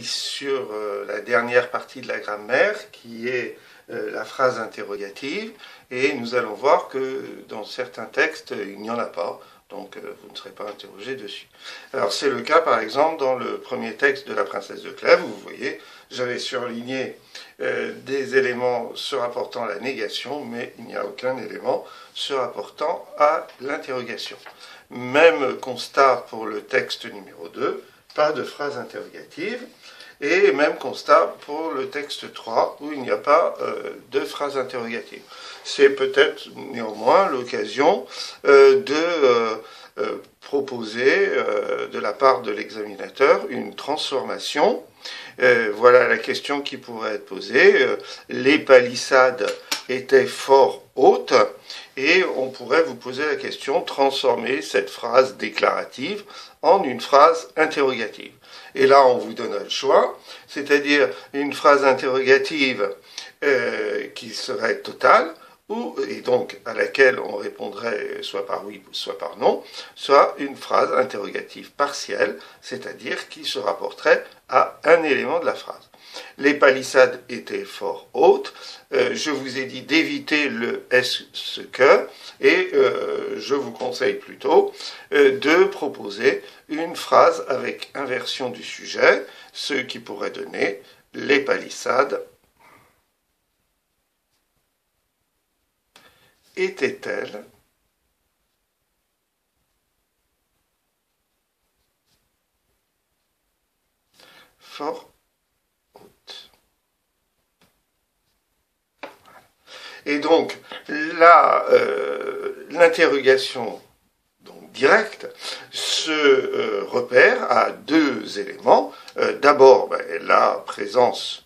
sur la dernière partie de la grammaire, qui est la phrase interrogative, et nous allons voir que dans certains textes, il n'y en a pas, donc vous ne serez pas interrogé dessus. Alors c'est le cas par exemple dans le premier texte de la princesse de Clèves, où vous voyez, j'avais surligné des éléments se rapportant à la négation, mais il n'y a aucun élément se rapportant à l'interrogation. Même constat pour le texte numéro 2, pas de phrase interrogative, et même constat pour le texte 3, où il n'y a pas de phrase interrogative. C'est peut-être néanmoins l'occasion de proposer de la part de l'examinateur une transformation. Voilà la question qui pourrait être posée. Les palissades étaient fort hautes, et on pourrait vous poser la question, transformer cette phrase déclarative en une phrase interrogative. Et là, on vous donne le choix, c'est-à-dire une phrase interrogative qui serait totale, et donc à laquelle on répondrait soit par oui, soit par non, soit une phrase interrogative partielle, c'est-à-dire qui se rapporterait à un élément de la phrase. Les palissades étaient fort hautes, je vous ai dit d'éviter le « est-ce que », et je vous conseille plutôt de proposer une phrase avec inversion du sujet, ce qui pourrait donner « les palissades étaient-elles fort hautes ». Et donc, là, l'interrogation directe se repère à deux éléments. D'abord, la présence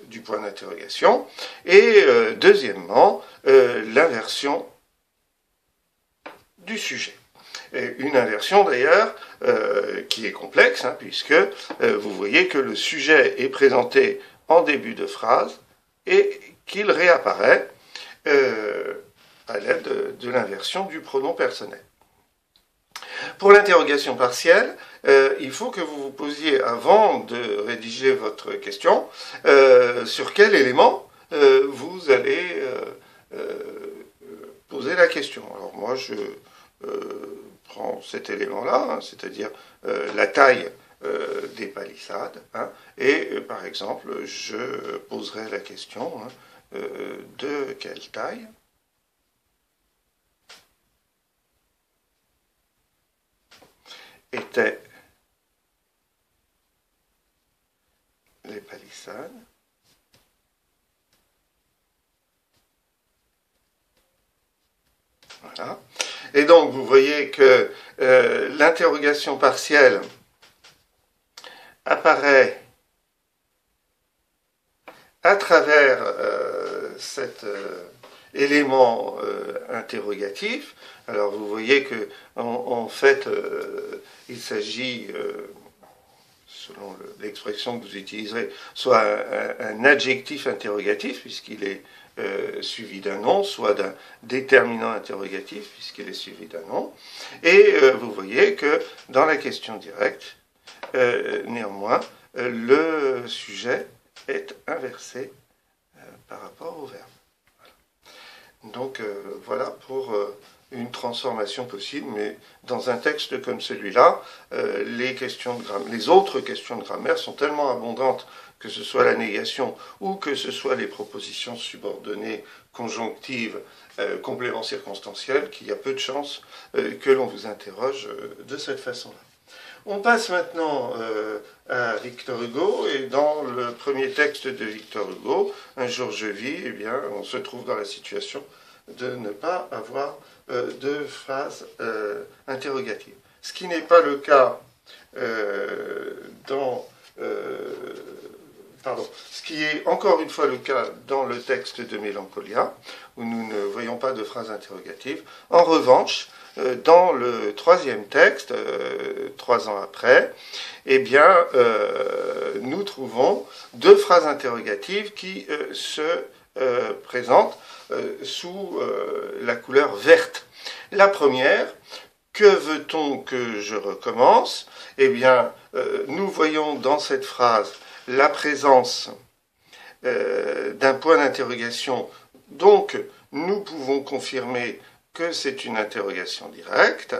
du point d'interrogation, et deuxièmement, l'inversion du sujet. Et une inversion d'ailleurs qui est complexe, puisque vous voyez que le sujet est présenté en début de phrase et qu'il réapparaît à l'aide de l'inversion du pronom personnel. Pour l'interrogation partielle, il faut que vous vous posiez, avant de rédiger votre question, sur quel élément vous allez poser la question. Alors moi, je prends cet élément-là, c'est-à-dire la taille des palissades, et par exemple, je poserai la question de quelle taille étaient les palissades Voilà. Et donc, vous voyez que l'interrogation partielle apparaît à travers cet élément interrogatif. Alors, vous voyez que, en fait, il s'agit, selon l'expression que vous utiliserez, soit un adjectif interrogatif, puisqu'il est suivi d'un nom, soit d'un déterminant interrogatif, puisqu'il est suivi d'un nom. Et vous voyez que dans la question directe, néanmoins, le sujet est inversé par rapport au verbe. Voilà. Donc voilà pour une transformation possible, mais dans un texte comme celui-là, les autres questions de grammaire sont tellement abondantes, que ce soit la négation ou que ce soit les propositions subordonnées, conjonctives, compléments circonstanciels, qu'il y a peu de chances que l'on vous interroge de cette façon-là. On passe maintenant à Victor Hugo, et dans le premier texte de Victor Hugo, Un jour je vis, eh bien, on se trouve dans la situation de ne pas avoir de phrase interrogative. Ce qui n'est pas le cas ce qui est encore une fois le cas dans le texte de Mélancolia, où nous ne voyons pas de phrase interrogative. En revanche, dans le troisième texte, 3 ans après, eh bien, nous trouvons deux phrases interrogatives qui se présentent sous la couleur verte. La première Que veut-on que je recommence? Eh bien, nous voyons dans cette phrase la présence d'un point d'interrogation. Donc, nous pouvons confirmer que c'est une interrogation directe.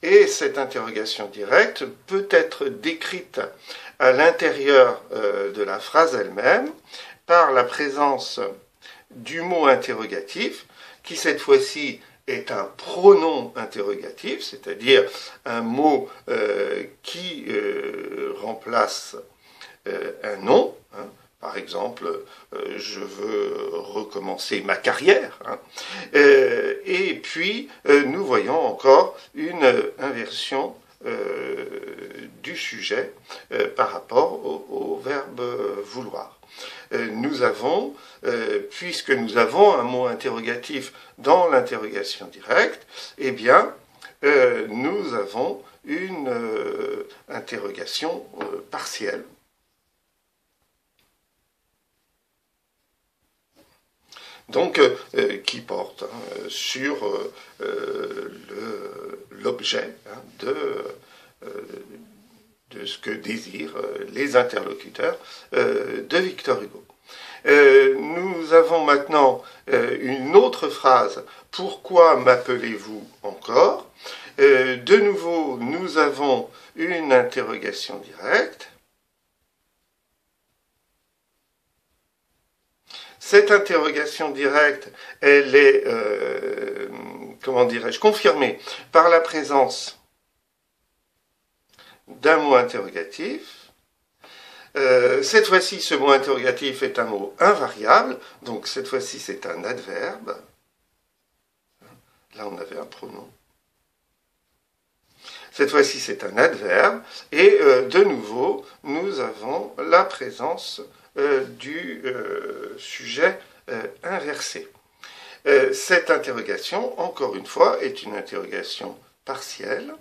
Et cette interrogation directe peut être décrite à l'intérieur de la phrase elle-même par la présence du mot interrogatif, qui cette fois-ci est un pronom interrogatif, c'est-à-dire un mot qui remplace un nom. Hein. Par exemple, je veux recommencer ma carrière. Hein. Et puis, nous voyons encore une inversion du sujet par rapport au verbe vouloir. Nous avons, puisque nous avons un mot interrogatif dans l'interrogation directe, eh bien, nous avons une interrogation partielle. Donc, qui porte sur l'objet de ce que désirent les interlocuteurs de Victor Hugo. Nous avons maintenant une autre phrase. Pourquoi m'appelez-vous encore? De nouveau, nous avons une interrogation directe. Cette interrogation directe, elle est, comment dirais-je, confirmée par la présence d'un mot interrogatif. Cette fois-ci, ce mot interrogatif est un mot invariable, donc cette fois-ci c'est un adverbe. Là on avait un pronom. Cette fois-ci c'est un adverbe, et de nouveau, nous avons la présence du sujet inversé. Cette interrogation, encore une fois, est une interrogation partielle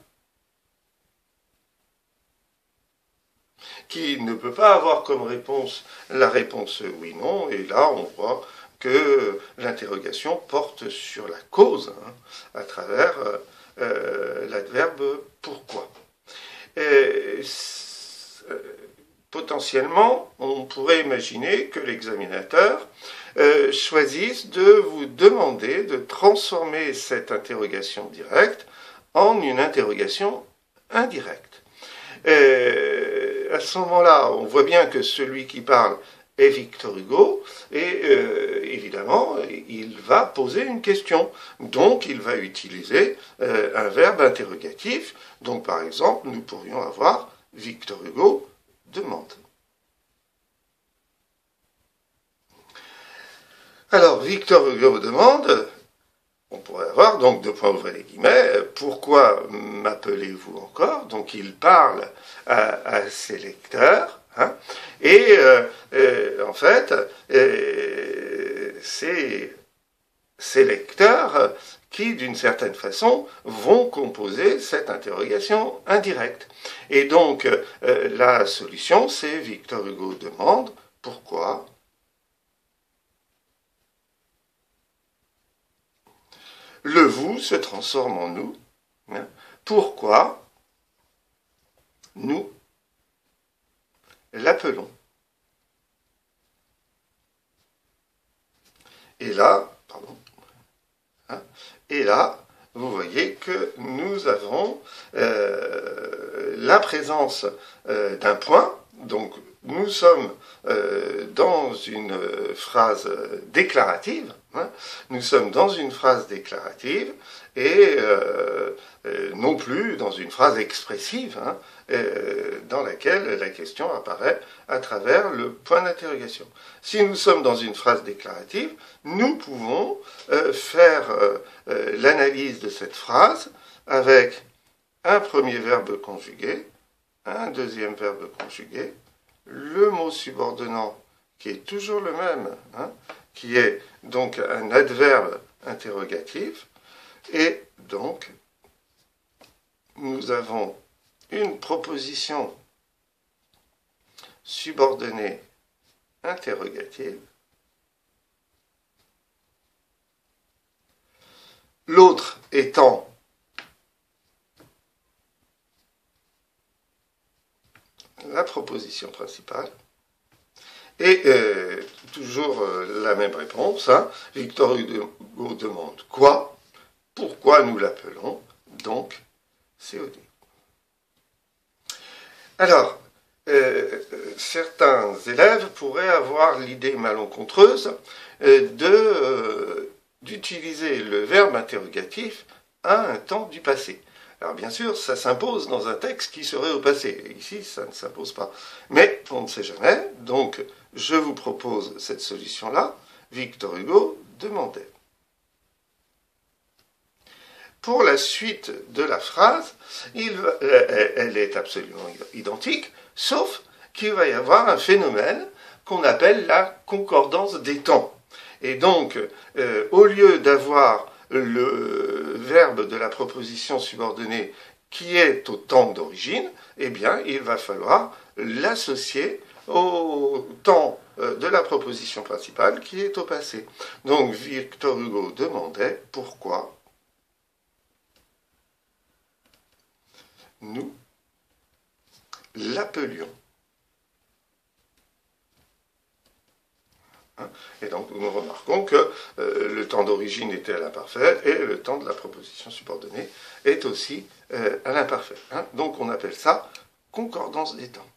qui ne peut pas avoir comme réponse la réponse oui-non, et là on voit que l'interrogation porte sur la cause à travers l'adverbe pourquoi. Potentiellement, on pourrait imaginer que l'examinateur choisisse de vous demander de transformer cette interrogation directe en une interrogation indirecte. À ce moment-là, on voit bien que celui qui parle est Victor Hugo, et évidemment, il va poser une question. Donc, il va utiliser un verbe interrogatif. Donc, par exemple, nous pourrions avoir Victor Hugo demande. Alors, Victor Hugo demande, on pourrait avoir, donc, deux points ouvrés les guillemets, pourquoi m'appelez-vous encore? Donc, il parle à ses lecteurs, hein, et en fait, c'est ces lecteurs qui, d'une certaine façon, vont composer cette interrogation indirecte. Et donc, la solution, c'est Victor Hugo demande pourquoi. Le vous se transforme en nous. Hein, pourquoi nous l'appelons. Et là, vous voyez que nous avons la présence d'un point. Donc, nous sommes dans une phrase déclarative. Hein, nous sommes dans une phrase déclarative et non plus dans une phrase expressive, hein, dans laquelle la question apparaît à travers le point d'interrogation. Si nous sommes dans une phrase déclarative, nous pouvons faire l'analyse de cette phrase avec un premier verbe conjugué, un deuxième verbe conjugué, le mot subordonnant qui est toujours le même, hein, qui est donc un adverbe interrogatif, et donc nous avons une proposition subordonnée interrogative, l'autre étant la proposition principale. Et toujours la même réponse. Hein. Victor Hugo demande quoi? Pourquoi nous l'appelons donc COD? Alors, certains élèves pourraient avoir l'idée malencontreuse d'utiliser le verbe interrogatif à un temps du passé. Alors bien sûr, ça s'impose dans un texte qui serait au passé. Ici, ça ne s'impose pas. Mais on ne sait jamais, donc je vous propose cette solution-là. Victor Hugo demandait. Pour la suite de la phrase, elle est absolument identique, sauf qu'il va y avoir un phénomène qu'on appelle la concordance des temps. Et donc, au lieu d'avoir le verbe de la proposition subordonnée qui est au temps d'origine, eh bien, il va falloir l'associer au temps de la proposition principale qui est au passé. Donc, Victor Hugo demandait pourquoi nous l'appelions. Et donc nous remarquons que le temps d'origine était à l'imparfait et le temps de la proposition subordonnée est aussi à l'imparfait. Donc on appelle ça concordance des temps.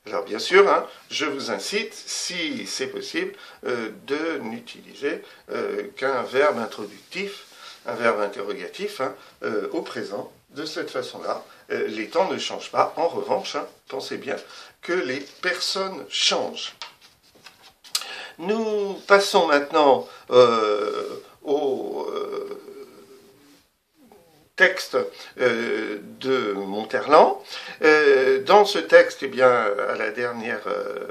Alors bien sûr, je vous incite, si c'est possible, de n'utiliser qu'un verbe introductif, un verbe interrogatif au présent. De cette façon-là, les temps ne changent pas. En revanche, pensez bien que les personnes changent. Nous passons maintenant au texte de Monterland. Dans ce texte, eh bien, à la dernière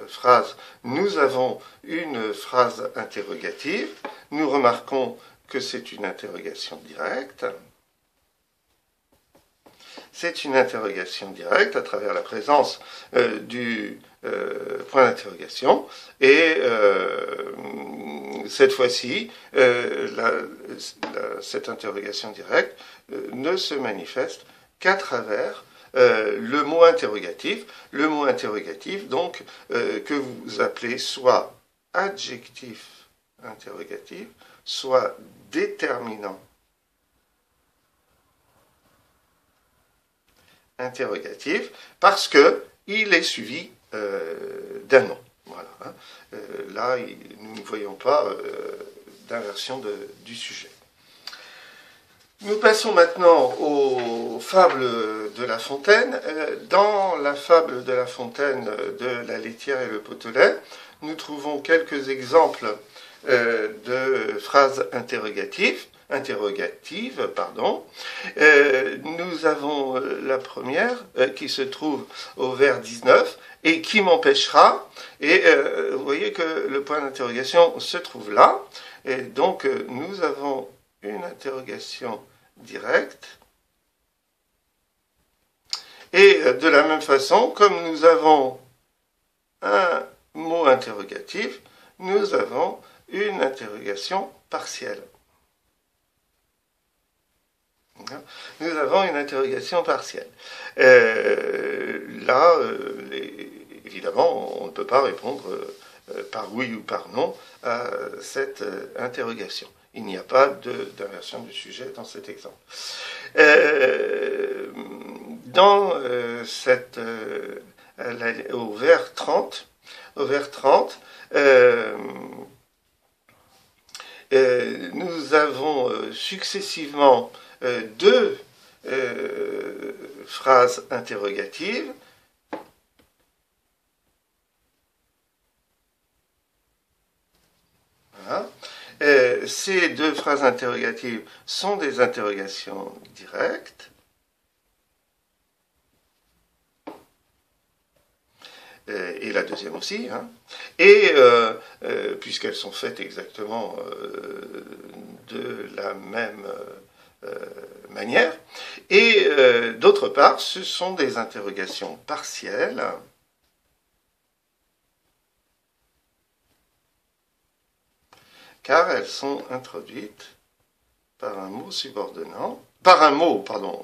phrase, nous avons une phrase interrogative. Nous remarquons que c'est une interrogation directe. C'est une interrogation directe à travers la présence du point d'interrogation. Et cette fois-ci, cette interrogation directe ne se manifeste qu'à travers le mot interrogatif. Le mot interrogatif, donc, que vous appelez soit adjectif interrogatif, soit déterminant interrogatif, parce que il est suivi d'un nom. Voilà. Là, nous ne voyons pas d'inversion du sujet. Nous passons maintenant aux fables de La Fontaine. Dans la fable de La Fontaine de la laitière et le pot au lait, nous trouvons quelques exemples de phrases interrogatives. Nous avons la première qui se trouve au vers 19 et qui m'empêchera. Et vous voyez que le point d'interrogation se trouve là. Et donc nous avons une interrogation directe. Et de la même façon, comme nous avons un mot interrogatif, nous avons une interrogation partielle. Nous avons une interrogation partielle. Là, évidemment, on ne peut pas répondre par oui ou par non à cette interrogation. Il n'y a pas d'inversion du sujet dans cet exemple. Au vers 30, nous avons successivement deux phrases interrogatives. Voilà. Ces deux phrases interrogatives sont des interrogations directes. Et la deuxième aussi, et puisqu'elles sont faites exactement de la même manière, et d'autre part, ce sont des interrogations partielles, car elles sont introduites par un mot subordonnant, par un mot, pardon,